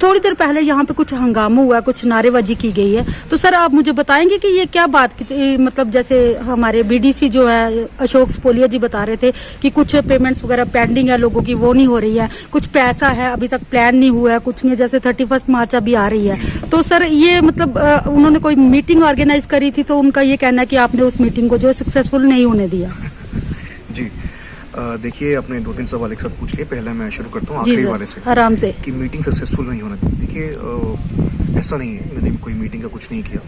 थोड़ी देर पहले यहाँ पे कुछ हंगामा हुआ, कुछ नारेबाजी की गई है, तो सर आप मुझे बताएंगे कि ये क्या बात की, मतलब जैसे हमारे बीडीसी जो है अशोक स्पोलिया जी बता रहे थे कि कुछ पेमेंट्स वगैरह पेंडिंग है लोगों की, वो नहीं हो रही है, कुछ पैसा है अभी तक प्लान नहीं हुआ है, कुछ नहीं, जैसे 31 मार्च अभी आ रही है। तो सर ये मतलब उन्होंने कोई मीटिंग ऑर्गेनाइज करी थी, तो उनका ये कहना है कि आपने उस मीटिंग को जो सक्सेसफुल नहीं होने दिया। जी देखिए, आपने 2-3 सवाल एक साथ पूछ लिए। पहले मैं शुरू करता हूँ आखिरी वाले से, आराम से, कि मीटिंग सक्सेसफुल नहीं होना चाहिए। देखिए ऐसा नहीं है, मैंने कोई मीटिंग का कुछ नहीं किया।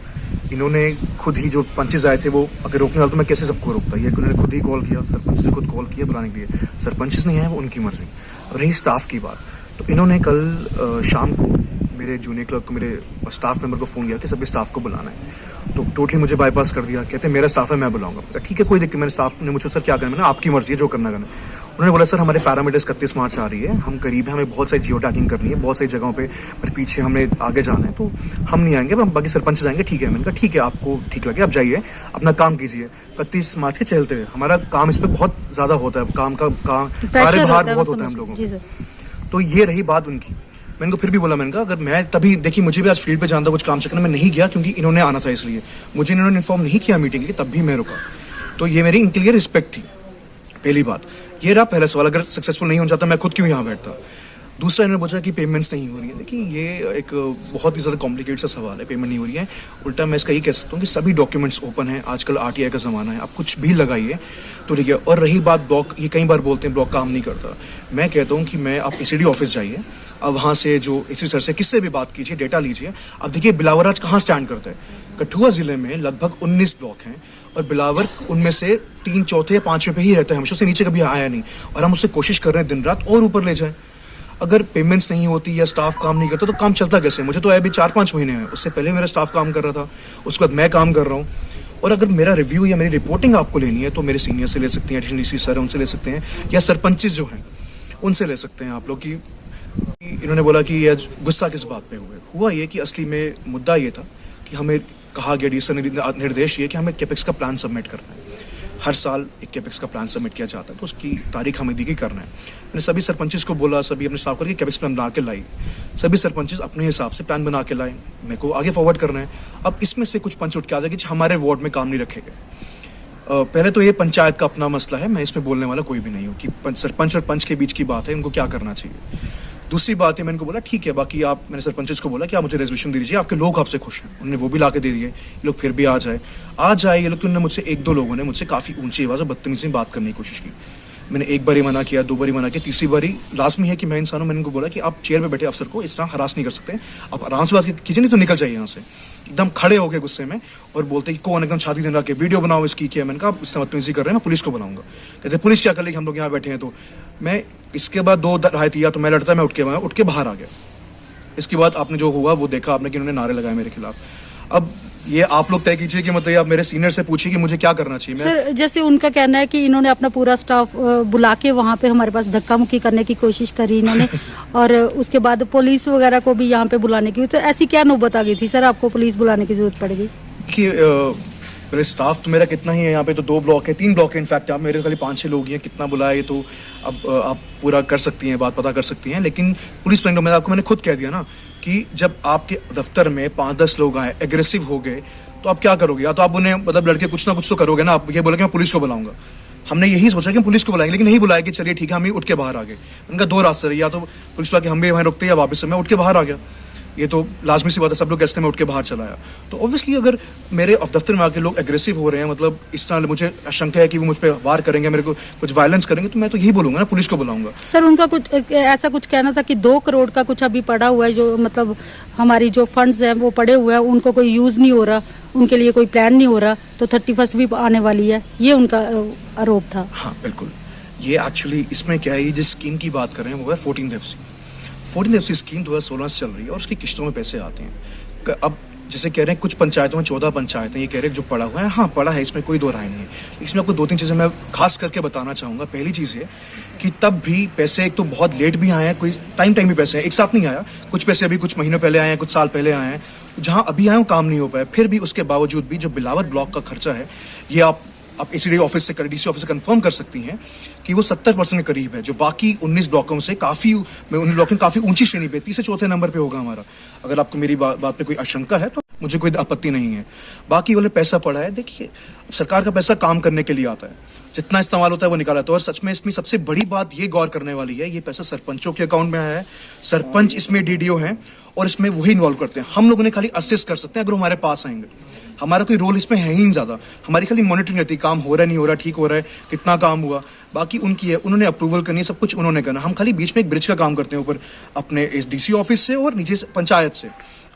इन्होंने खुद ही जो पंचेज आए थे वो अगर रोकने वाला तो मैं कैसे सबको रोकता, ये उन्होंने खुद ही कॉल किया, सरपंच ने खुद कॉल किया बुलाने के लिए। सरपंच नहीं आए, वो उनकी मर्जी। अब रही स्टाफ की बात, तो इन्होंने कल शाम को मेरे जूनियर क्लर्क को, मेरे स्टाफ मेंबर को फ़ोन किया कि सभी स्टाफ को बुलाना है। तो टोटली मुझे बाईपास कर दिया, कहते मेरा स्टाफ है, मैं बुलाऊंगा। ठीक है, कोई दिक्कत। मैंने स्टाफ ने मुझे, सर क्या करना, मैंने आपकी मर्जी है, जो करना करना। उन्होंने बोला सर हमारे पैरामीटर्स 31 मार्च आ रही है, हम करीब है, हमें बहुत सारी जियो टैगिंग करनी है, बहुत सारी जगहों पे, पर पीछे हमें आगे जाना है, तो हम नहीं आएंगे, हम बाकी सरपंच जाएंगे। ठीक है, मैंने कहा ठीक है, आपको ठीक लगे आप जाइए, अपना काम कीजिए। 31 मार्च के चलते हुए हमारा काम इस पर बहुत ज़्यादा होता है, काम का कार्यभार बहुत होता है हम लोगों को। तो ये रही बात उनकी। मैंने को फिर भी बोला, मैंने कहा अगर मैं तभी, देखिए मुझे भी आज फील्ड पे जाना था, कुछ काम चक्कर में नहीं गया क्योंकि इन्होंने आना था, इसलिए मुझे इन्होंने इन्फॉर्म नहीं किया मीटिंग की, तब भी मैं रुका। तो ये मेरी इनके लिए रिस्पेक्ट थी, पहली बात। ये रहा पहला सवाल, अगर सक्सेसफुल नहीं हो जाता मैं खुद क्यों यहाँ बैठता। दूसरा, इन्होंने पूछा कि पेमेंट्स नहीं हो रही है। देखिए ये एक बहुत ही ज़्यादा कॉम्प्लिकेटेड सा सवाल है, पेमेंट नहीं हो रही है। उल्टा मैं इसका ये कह सकता हूँ कि सभी डॉक्यूमेंट्स ओपन हैं, आजकल RTI का ज़माना है, आप कुछ भी लगाइए तो ठीक है। और रही बात ब्लॉक, ये कई बार बोलते हैं ब्लॉक काम नहीं करता। मैं कहता हूँ कि मैं, आप ACD ऑफिस जाइए, अब वहाँ से जो ACD सर से किससे भी बात कीजिए, डेटा लीजिए। अब देखिए बिलावर आज कहाँ स्टैंड करता है। कठुआ ज़िले में लगभग 19 ब्लॉक हैं और बिलावर उनमें से 3 चौथे या 5वें पे ही रहता है, हमेशा से नीचे कभी आया नहीं। और हम उससे कोशिश कर रहे हैं दिन रात और ऊपर ले जाए। अगर पेमेंट्स नहीं होती या स्टाफ काम नहीं करता तो काम चलता कैसे। मुझे तो अभी 4-5 महीने हैं, उससे पहले मेरा स्टाफ काम कर रहा था, उसके बाद मैं काम कर रहा हूँ। और अगर मेरा रिव्यू या मेरी रिपोर्टिंग आपको लेनी है तो मेरे सीनियर से ले सकते हैं, एडिशनल DC सर है उनसे ले सकते हैं, या सरपंचेस जो हैं उनसे ले सकते हैं आप लोग। कि इन्होंने बोला कि ये गुस्सा किस बात पे हुआ ये कि असली में मुद्दा ये था कि हमें कहा गया, DC निर्देश ये कि हमें कैपेक्स का प्लान सबमिट करना है। हर साल एक कैपेक्स का प्लान सबमिट किया जाता है, तो उसकी तारीख हमें दी गई करना है। मैंने सभी सरपंचेस को बोला, सभी अपने स्टाफ करके कैपेक्स प्लान बना के लाई। सभी सरपंचेस अपने हिसाब से प्लान बना के लाए, मेरे को आगे फॉरवर्ड करना है। अब इसमें से कुछ पंच उठ के आ जाए कि हमारे वार्ड में काम नहीं रखे गए। पहले तो ये पंचायत का अपना मसला है, मैं इसमें बोलने वाला कोई भी नहीं हूँ कि सरपंच और पंच के बीच की बात है, उनको क्या करना चाहिए। दूसरी बात है, मैंने को बोला ठीक है, बाकी आप, मैंने सरपंचेस को बोला कि आप मुझे रेजोल्यूशन दे दीजिए, आपके लोग आपसे खुश हैं। उन्होंने वो भी ला के दे दिए। ये लोग फिर भी आ जाए ये लोग। तो उन्होंने मुझसे 1-2 लोगों ने मुझसे काफ़ी ऊंची आवाज़ और बदतमीजी में बात करने की कोशिश की। मैंने एक बार ही मना किया, 2 बार ही मना किया, तीसरी बारी लाजमी है कि मैं इंसान हूँ। मैंने उनको बोला कि आप चेयर पे बैठे अफसर को इस तरह हरास नहीं कर सकते, आप आराम से बात कीजिए, नहीं तो निकल जाइए यहाँ से। एकदम खड़े हो गए गुस्से में और बोलते कि कौन एकदम छाती दिन रख के वीडियो बनाओ इसकी। क्या मैंने कहा इस तरह बदतमीजी कर रहे हैं, मैं पुलिस को बनाऊंगा। कहते पुलिस क्या कर लेगी, हम लोग यहाँ बैठे हैं। तो मैं इसके बाद 2 राहत या तो मैं लड़ता, मैं उठ के बाहर आ गया। इसके बाद आपने जो हुआ वो देखा आपने कि उन्होंने नारे लगाए मेरे खिलाफ। अब ये आप लोग तय कीजिए कि मतलब आप मेरे सीनियर से पूछिए कि मुझे क्या करना चाहिए। सर जैसे उनका कहना है कि इन्होंने अपना पूरा स्टाफ बुला के वहाँ पे हमारे पास धक्का मुक्की करने की कोशिश करी इन्होंने और उसके बाद पुलिस वगैरह को भी यहाँ पे बुलाने की। तो ऐसी क्या नौबत आ गई थी सर, आपको पुलिस बुलाने की जरूरत पड़ गई? मेरे स्टाफ तो मेरा कितना ही है यहाँ पे, तो 2 ब्लॉक है, 3 ब्लॉक है इनफैक्ट। आप मेरे खाली 5-6 लोग हैं, कितना बुलाए तो अब आप पूरा कर सकती हैं, बात पता कर सकती हैं। लेकिन पुलिस मैंने खुद कह दिया ना कि जब आपके दफ्तर में 5-10 लोग आए, एग्रेसिव हो गए, तो आप क्या करोगे? या तो आप उन्हें मतलब लड़के कुछ ना कुछ तो करोगे ना। आप ये बोले कि मैं पुलिस को बुलाऊंगा। हमने यही सोचा कि हम पुलिस को बुलाएंगे, लेकिन नहीं बुलाया कि चलिए ठीक है, हम ही उठ के बाहर आ गए। उनका 2 रास्ते रहे, या तो पुलिस वाला कि हम भी वहाँ रुकते या वापस से मैं उठ के बाहर आ गया। ये तो लाजमी सी बात है, सब लोग कैसे में उठ के बाहर चलाया। तो ऑब्वियसली अगर मेरे दफ्तर में आके लोग एग्रेसिव हो रहे हैं, मतलब इस तरह मुझे आशंका है कि वो मुझ पर वार करेंगे, मेरे को कुछ वायलेंस करेंगे, तो मैं तो यही बोलूंगा ना, पुलिस को बुलाऊंगा। सर उनका कुछ ऐसा कुछ कहना था कि 2 करोड़ का कुछ अभी पड़ा हुआ है, जो मतलब हमारी जो फंड्स हैं वो पड़े हुए हैं, उनको कोई यूज नहीं हो रहा, उनके लिए कोई प्लान नहीं हो रहा, तो 31 भी आने वाली है, ये उनका आरोप था। हाँ बिल्कुल, ये एक्चुअली इसमें क्या है, जिस स्कीम की बात कर रहे हैं वो है 14th FC स्कीम 2016 से चल रही है और उसकी किस्तों में पैसे आते हैं। अब जैसे कह रहे हैं कुछ पंचायतों में 14 पंचायतें, ये कह रहे हैं जो पड़ा हुआ है, हाँ पड़ा है, इसमें कोई 2 राय नहीं है। इसमें आपको 2-3 चीज़ें मैं खास करके बताना चाहूँगा। पहली चीज़ ये कि तब भी पैसे एक तो बहुत लेट भी आए हैं, कोई टाइम भी पैसे हैं, एक साथ नहीं आया। कुछ पैसे अभी कुछ महीनों पहले आए हैं, कुछ साल पहले आए हैं, जहाँ अभी आए वो काम नहीं हो पाया। फिर भी उसके बावजूद भी जो बिलावर ब्लॉक का खर्चा है, ये आप आप एसीडी ऑफिस से डीसी ऑफिस से कंफर्म कर सकती हैं कि वो 70% के करीब है, जो बाकी 19 ब्लॉकों से काफी, मैं 19 ब्लॉकों में काफी ऊंची श्रेणी पे, तीसरे चौथे नंबर पे होगा हमारा। अगर आपको मेरी बात पे कोई आशंका है तो मुझे कोई आपत्ति नहीं है। बाकी वाले पैसा पड़ा है, देखिए सरकार का पैसा काम करने के लिए आता है, जितना इस्तेमाल होता है वो निकाला जाता है। और सच में इसमें सबसे बड़ी बात ये गौर करने वाली है, ये पैसा सरपंचों के अकाउंट में आया है, सरपंच इसमें डीडीओ हैं और इसमें वही इन्वॉल्व करते हैं। हम लोगों ने खाली असिस्ट कर सकते हैं अगर हमारे पास आएंगे, हमारा कोई रोल इसमें है ही नहीं ज्यादा। हमारी खाली मॉनिटरिंग रहती है, काम हो रहा है नहीं हो रहा, ठीक हो रहा है, कितना काम हुआ, बाकी उनकी है, उन्होंने अप्रूवल करनी है, सब कुछ उन्होंने करना। हम खाली बीच में एक ब्रिज का काम करते हैं ऊपर अपने इस डीसी ऑफिस से और नीचे से पंचायत से।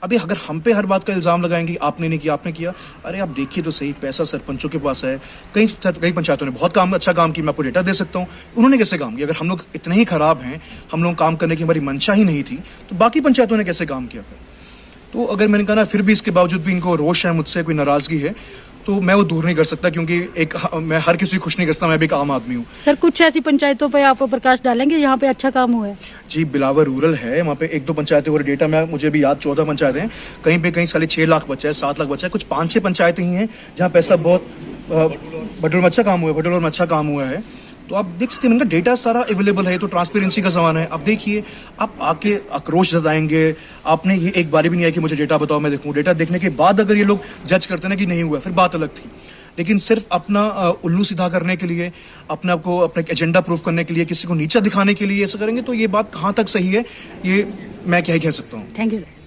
अभी अगर हम पे हर बात का इल्जाम लगाएंगे आपने नहीं किया, आपने किया, अरे आप देखिए तो सही, पैसा सरपंचों के पास है। कई पंचायतों ने बहुत अच्छा काम किया, मैं आपको डेटा दे सकता हूँ, उन्होंने कैसे काम किया। अगर हम लोग इतने ही खराब हैं, हम लोग काम करने की हमारी मंशा ही नहीं थी, तो बाकी पंचायतों ने कैसे काम किया। तो अगर मैंने कहा ना, फिर भी इसके बावजूद भी इनको रोष है मुझसे, कोई नाराजगी है, तो मैं वो दूर नहीं कर सकता, क्योंकि मैं हर किसी को खुश नहीं कर सकता, मैं भी एक आम आदमी हूँ। सर कुछ ऐसी पंचायतों पे आप प्रकाश डालेंगे यहाँ पे अच्छा काम हुआ है? जी, बिलावर रूरल है, वहाँ पे 1-2 पंचायतें और डेटा में मुझे भी याद 14 पंचायतें हैं, कहीं साले 6 लाख बचा है, 7 लाख बचा है, कुछ 5-6 पंचायतें ही हैं जहाँ पैसा बहुत बटोर में अच्छा काम हुआ है। तो आप देख सकते हैं, इनका डेटा सारा अवेलेबल है, तो ट्रांसपेरेंसी का जमाना है। अब देखिए, आप आके आक्रोश जताएंगे, आपने ये एक बारी भी नहीं आया कि मुझे डेटा बताओ मैं देखूं। डेटा देखने के बाद अगर ये लोग जज करते ना कि नहीं हुआ, फिर बात अलग थी। लेकिन सिर्फ अपना उल्लू सीधा करने के लिए, अपने आप को अपना एजेंडा प्रूफ करने के लिए, किसी को नीचा दिखाने के लिए ऐसा करेंगे, तो ये बात कहाँ तक सही है, ये मैं क्या ही कह सकता हूँ। Thank you sir.